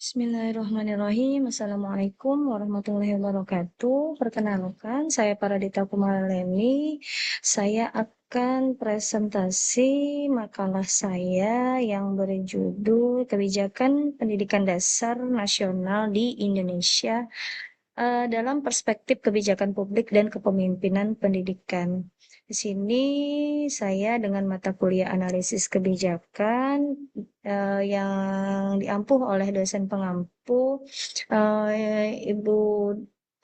Bismillahirrahmanirrahim. Assalamualaikum warahmatullahi wabarakatuh. Perkenalkan, saya Paradita Kumareleni. Saya akan presentasi makalah saya yang berjudul Kebijakan Pendidikan Dasar Nasional di Indonesia dalam perspektif kebijakan publik dan kepemimpinan pendidikan. Di sini saya dengan mata kuliah analisis kebijakan yang diampuh oleh dosen pengampu Ibu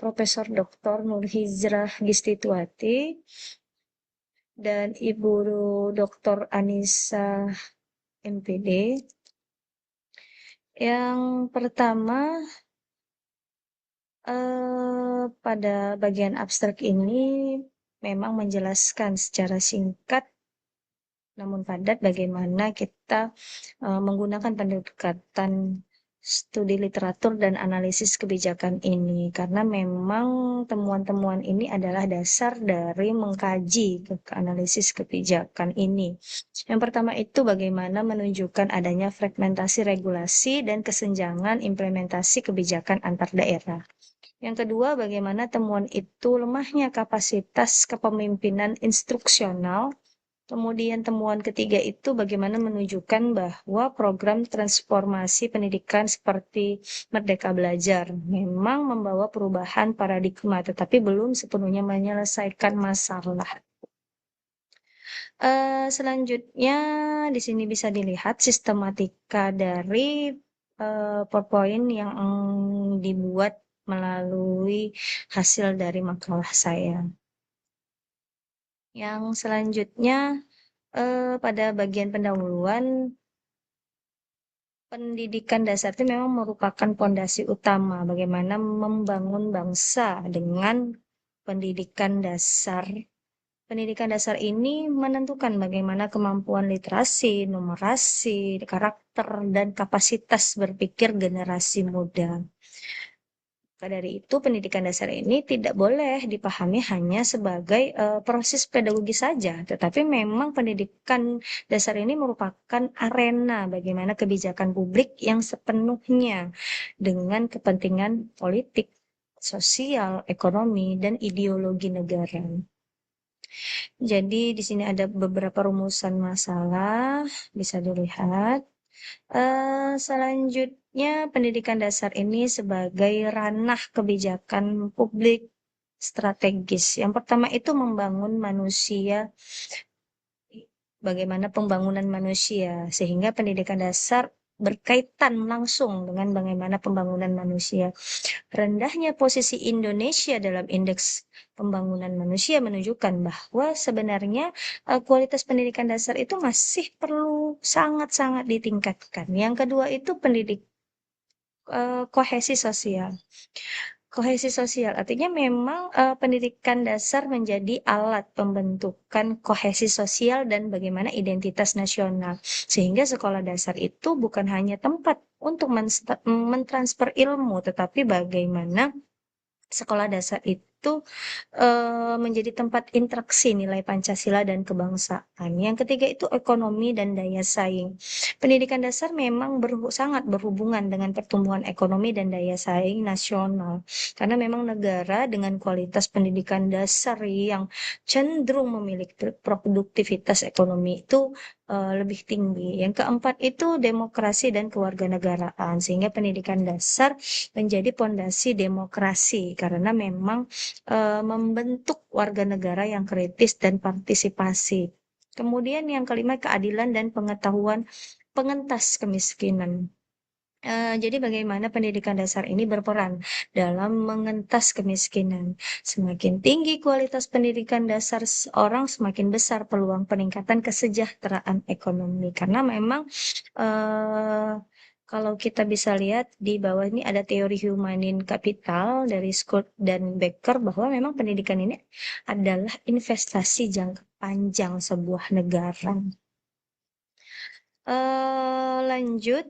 Profesor Dr. Nur Hijrah Gistituati dan Ibu Dr. Anissa MPD. Yang pertama, pada bagian abstrak ini memang menjelaskan secara singkat namun padat bagaimana kita menggunakan pendekatan studi literatur dan analisis kebijakan ini karena memang temuan-temuan ini adalah dasar dari mengkaji ke analisis kebijakan ini. Yang pertama itu bagaimana menunjukkan adanya fragmentasi regulasi dan kesenjangan implementasi kebijakan antar daerah. Yang kedua, bagaimana temuan itu lemahnya kapasitas kepemimpinan instruksional. Kemudian temuan ketiga itu bagaimana menunjukkan bahwa program transformasi pendidikan seperti Merdeka Belajar memang membawa perubahan paradigma, tetapi belum sepenuhnya menyelesaikan masalah. Selanjutnya di sini bisa dilihat sistematika dari PowerPoint yang dibuat melalui hasil dari makalah saya. Yang selanjutnya pada bagian pendahuluan, pendidikan dasar itu memang merupakan fondasi utama bagaimana membangun bangsa dengan pendidikan dasar. Pendidikan dasar ini menentukan bagaimana kemampuan literasi, numerasi, karakter, dan kapasitas berpikir generasi muda. Maka dari itu, pendidikan dasar ini tidak boleh dipahami hanya sebagai proses pedagogi saja, tetapi memang pendidikan dasar ini merupakan arena bagaimana kebijakan publik yang sepenuhnya dengan kepentingan politik, sosial, ekonomi, dan ideologi negara. Jadi di sini ada beberapa rumusan masalah, bisa dilihat. Selanjutnya, pendidikan dasar ini sebagai ranah kebijakan publik strategis. Yang pertama itu membangun manusia, bagaimana pembangunan manusia, sehingga pendidikan dasar berkaitan langsung dengan bagaimana pembangunan manusia. Rendahnya posisi Indonesia dalam indeks pembangunan manusia menunjukkan bahwa sebenarnya kualitas pendidikan dasar itu masih perlu sangat-sangat ditingkatkan. Yang kedua itu kohesi sosial. Kohesi sosial artinya memang pendidikan dasar menjadi alat pembentukan kohesi sosial dan bagaimana identitas nasional. Sehingga sekolah dasar itu bukan hanya tempat untuk mentransfer ilmu, tetapi bagaimana sekolah dasar itu menjadi tempat interaksi nilai Pancasila dan kebangsaan. Yang ketiga itu ekonomi dan daya saing. Pendidikan dasar memang sangat berhubungan dengan pertumbuhan ekonomi dan daya saing nasional. Karena memang negara dengan kualitas pendidikan dasar yang cenderung memiliki produktivitas ekonomi itu lebih tinggi. Yang keempat itu demokrasi dan kewarganegaraan. Sehingga pendidikan dasar menjadi pondasi demokrasi karena memang membentuk warga negara yang kritis dan partisipasi. Kemudian yang kelima, keadilan dan pengetahuan pengentas kemiskinan. Jadi bagaimana pendidikan dasar ini berperan dalam mengentas kemiskinan. Semakin tinggi kualitas pendidikan dasar seorang, semakin besar peluang peningkatan kesejahteraan ekonomi. Karena memang kalau kita bisa lihat di bawah ini ada teori humanin kapital dari Scott dan Becker bahwa memang pendidikan ini adalah investasi jangka panjang sebuah negara. Lanjut,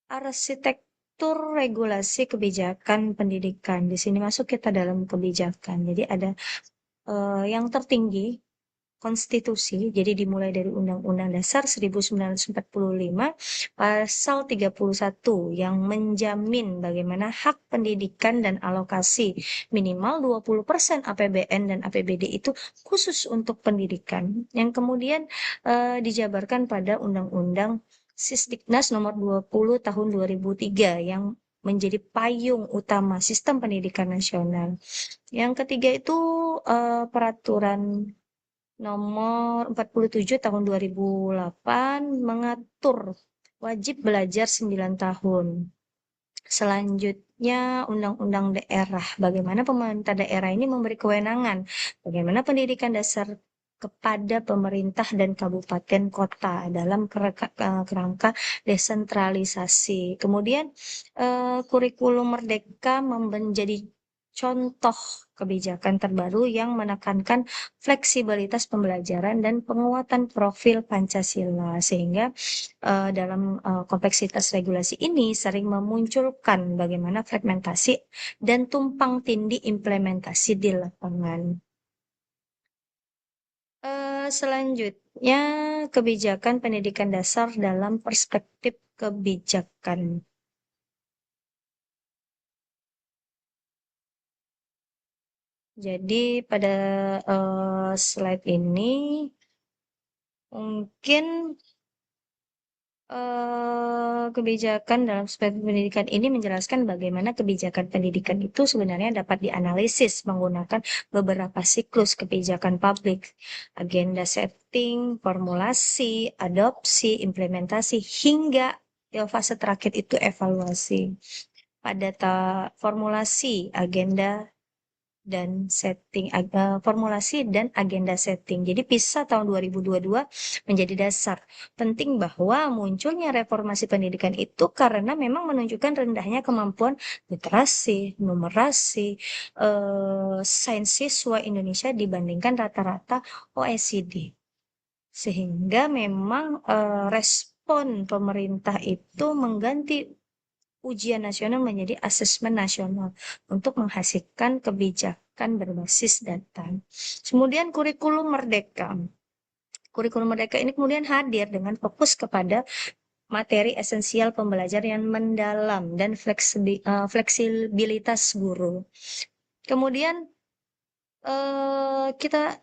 arsitektur regulasi kebijakan pendidikan. Di sini masuk kita dalam kebijakan. Jadi ada yang tertinggi konstitusi, jadi dimulai dari Undang-Undang Dasar 1945, pasal 31 yang menjamin bagaimana hak pendidikan dan alokasi minimal 20% APBN dan APBD itu khusus untuk pendidikan, yang kemudian dijabarkan pada Undang-Undang Sisdiknas nomor 20 tahun 2003 yang menjadi payung utama sistem pendidikan nasional. Yang ketiga itu peraturan nomor 47 tahun 2008 mengatur wajib belajar 9 tahun. Selanjutnya Undang-Undang Daerah. Bagaimana pemerintah daerah ini memberi kewenangan. Bagaimana pendidikan dasar kepada pemerintah dan kabupaten kota dalam kerangka desentralisasi. Kemudian kurikulum Merdeka menjadi contoh kebijakan terbaru yang menekankan fleksibilitas pembelajaran dan penguatan profil Pancasila, sehingga dalam kompleksitas regulasi ini sering memunculkan bagaimana fragmentasi dan tumpang tindih implementasi di lapangan. Selanjutnya, kebijakan pendidikan dasar dalam perspektif kebijakan. Jadi pada slide ini mungkin kebijakan dalam spektrum pendidikan ini menjelaskan bagaimana kebijakan pendidikan itu sebenarnya dapat dianalisis menggunakan beberapa siklus kebijakan publik, agenda setting, formulasi, adopsi, implementasi, hingga fase terakhir itu evaluasi. Pada formulasi, agenda, dan setting formulasi dan agenda setting. Jadi PISA tahun 2022 menjadi dasar penting bahwa munculnya reformasi pendidikan itu karena memang menunjukkan rendahnya kemampuan literasi, numerasi, sains siswa Indonesia dibandingkan rata-rata OECD. Sehingga memang respon pemerintah itu mengganti ujian nasional menjadi asesmen nasional untuk menghasilkan kebijakan berbasis data. Kemudian kurikulum Merdeka. Kurikulum Merdeka ini kemudian hadir dengan fokus kepada materi esensial pembelajaran yang mendalam dan fleksibilitas guru. Kemudian kita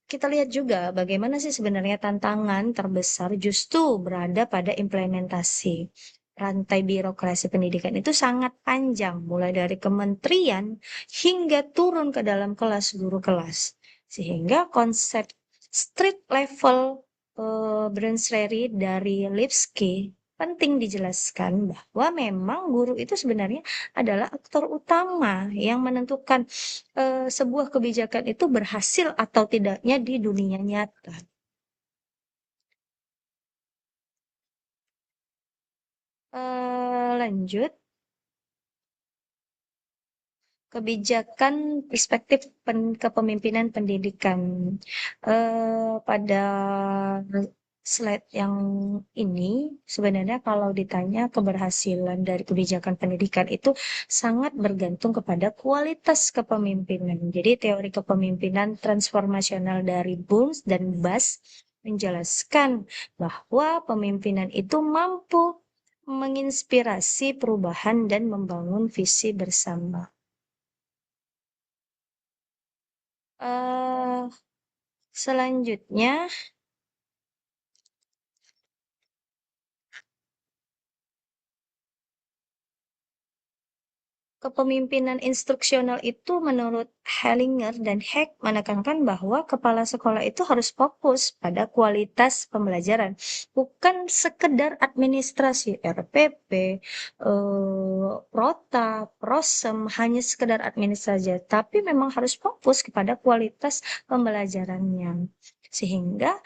kita lihat juga bagaimana sih sebenarnya tantangan terbesar justru berada pada implementasi. Rantai birokrasi pendidikan itu sangat panjang, mulai dari kementerian hingga turun ke dalam kelas guru kelas. Sehingga konsep street level Brandstreri dari Lipsky penting dijelaskan bahwa memang guru itu sebenarnya adalah aktor utama yang menentukan sebuah kebijakan itu berhasil atau tidaknya di dunia nyata. Lanjut, kebijakan perspektif kepemimpinan pendidikan. Pada slide yang ini, sebenarnya kalau ditanya keberhasilan dari kebijakan pendidikan itu sangat bergantung kepada kualitas kepemimpinan. Jadi teori kepemimpinan transformasional dari Burns dan Bass menjelaskan bahwa pemimpinan itu mampu menginspirasi perubahan dan membangun visi bersama. eh Selanjutnya, kepemimpinan instruksional itu menurut Hellinger dan Heck menekankan bahwa kepala sekolah itu harus fokus pada kualitas pembelajaran, bukan sekedar administrasi RPP, Prota, Prosem, hanya sekedar administrasi saja, tapi memang harus fokus kepada kualitas pembelajarannya. Sehingga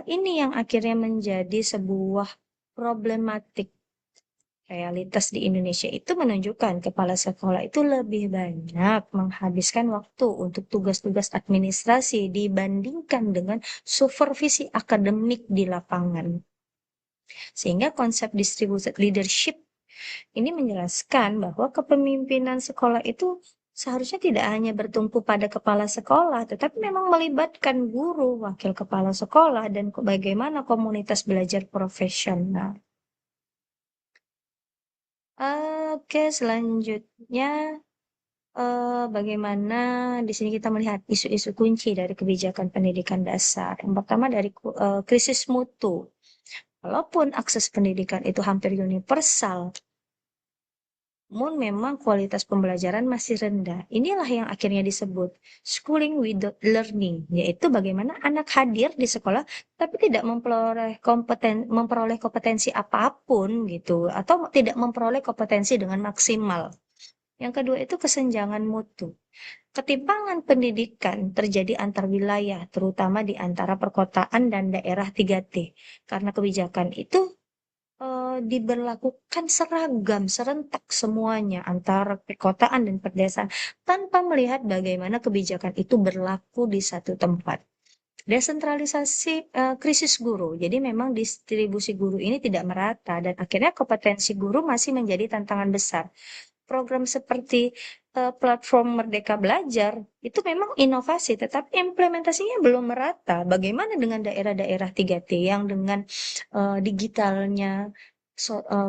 ini yang akhirnya menjadi sebuah problematik. Realitas di Indonesia itu menunjukkan kepala sekolah itu lebih banyak menghabiskan waktu untuk tugas-tugas administrasi dibandingkan dengan supervisi akademik di lapangan. Sehingga konsep distributed leadership ini menjelaskan bahwa kepemimpinan sekolah itu seharusnya tidak hanya bertumpu pada kepala sekolah, tetapi memang melibatkan guru, wakil kepala sekolah, dan bagaimana komunitas belajar profesional. Oke, selanjutnya bagaimana di sini kita melihat isu-isu kunci dari kebijakan pendidikan dasar. Yang pertama dari krisis mutu. Walaupun akses pendidikan itu hampir universal, namun memang kualitas pembelajaran masih rendah. Inilah yang akhirnya disebut schooling without learning, yaitu bagaimana anak hadir di sekolah tapi tidak memperoleh kompetensi apapun gitu, atau tidak memperoleh kompetensi dengan maksimal. Yang kedua itu kesenjangan mutu. Ketimpangan pendidikan terjadi antar wilayah, terutama di antara perkotaan dan daerah 3T. Karena kebijakan itu diberlakukan seragam, serentak semuanya antara perkotaan dan pedesaan tanpa melihat bagaimana kebijakan itu berlaku di satu tempat. Desentralisasi krisis guru. Jadi memang distribusi guru ini tidak merata dan akhirnya kompetensi guru masih menjadi tantangan besar. Program seperti platform Merdeka Belajar itu memang inovasi, tetapi implementasinya belum merata. Bagaimana dengan daerah-daerah 3T yang dengan digitalnya,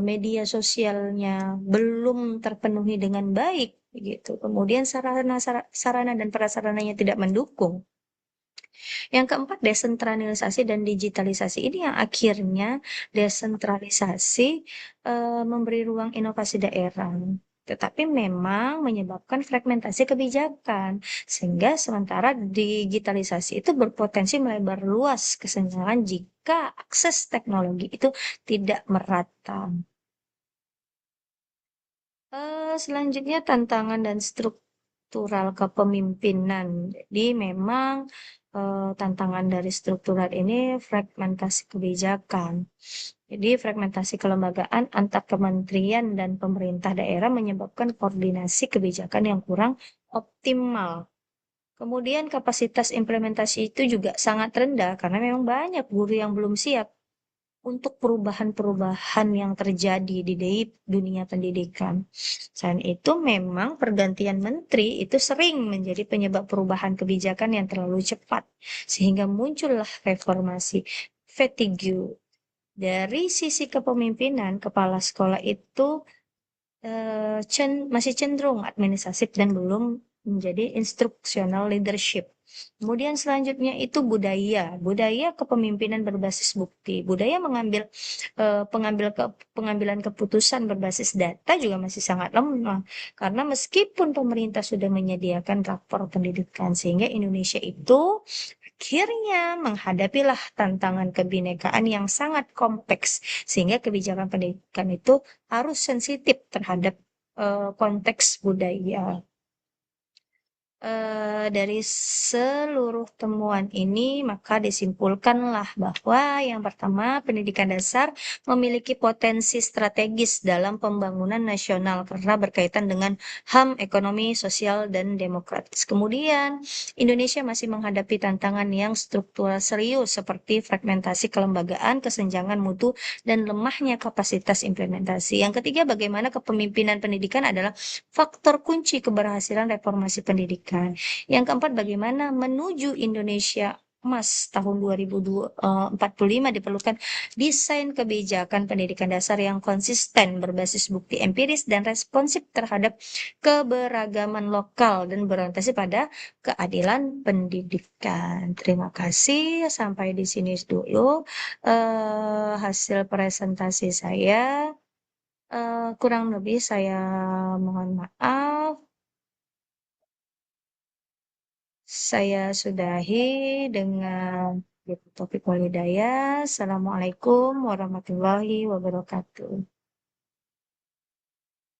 media sosialnya belum terpenuhi dengan baik, gitu. Kemudian sarana dan prasarananya tidak mendukung. Yang keempat, desentralisasi dan digitalisasi. Ini yang akhirnya desentralisasi memberi ruang inovasi daerah. Tetapi memang menyebabkan fragmentasi kebijakan. Sehingga sementara digitalisasi itu berpotensi melebar luas kesenjangan jika akses teknologi itu tidak merata. Selanjutnya tantangan dan struktural kepemimpinan. Jadi memang tantangan dari struktural ini fragmentasi kebijakan. Jadi fragmentasi kelembagaan antar kementerian dan pemerintah daerah menyebabkan koordinasi kebijakan yang kurang optimal. Kemudian kapasitas implementasi itu juga sangat rendah karena memang banyak guru yang belum siap untuk perubahan-perubahan yang terjadi di dunia pendidikan. Selain itu, memang pergantian menteri itu sering menjadi penyebab perubahan kebijakan yang terlalu cepat, sehingga muncullah reformasi fatigue. Dari sisi kepemimpinan, kepala sekolah itu masih cenderung administratif dan belum menjadi instruksional leadership. Kemudian selanjutnya itu budaya kepemimpinan berbasis bukti, budaya pengambilan keputusan berbasis data juga masih sangat lemah karena meskipun pemerintah sudah menyediakan rapor pendidikan sehingga Indonesia itu akhirnya menghadapilah tantangan kebinekaan yang sangat kompleks sehingga kebijakan pendidikan itu harus sensitif terhadap konteks budaya. Dari seluruh temuan ini, maka disimpulkanlah bahwa yang pertama, pendidikan dasar memiliki potensi strategis dalam pembangunan nasional karena berkaitan dengan HAM, ekonomi, sosial, dan demokratis. Kemudian, Indonesia masih menghadapi tantangan yang struktural serius seperti fragmentasi kelembagaan, kesenjangan mutu, dan lemahnya kapasitas implementasi. Yang ketiga, bagaimana kepemimpinan pendidikan adalah faktor kunci keberhasilan reformasi pendidikan. Yang keempat, bagaimana menuju Indonesia Emas tahun 2045 diperlukan desain kebijakan pendidikan dasar yang konsisten, berbasis bukti empiris dan responsif terhadap keberagaman lokal dan berorientasi pada keadilan pendidikan. Terima kasih, sampai di sini dulu hasil presentasi saya. Kurang lebih saya mohon maaf. Saya sudahi dengan topik walidaya. Assalamualaikum warahmatullahi wabarakatuh.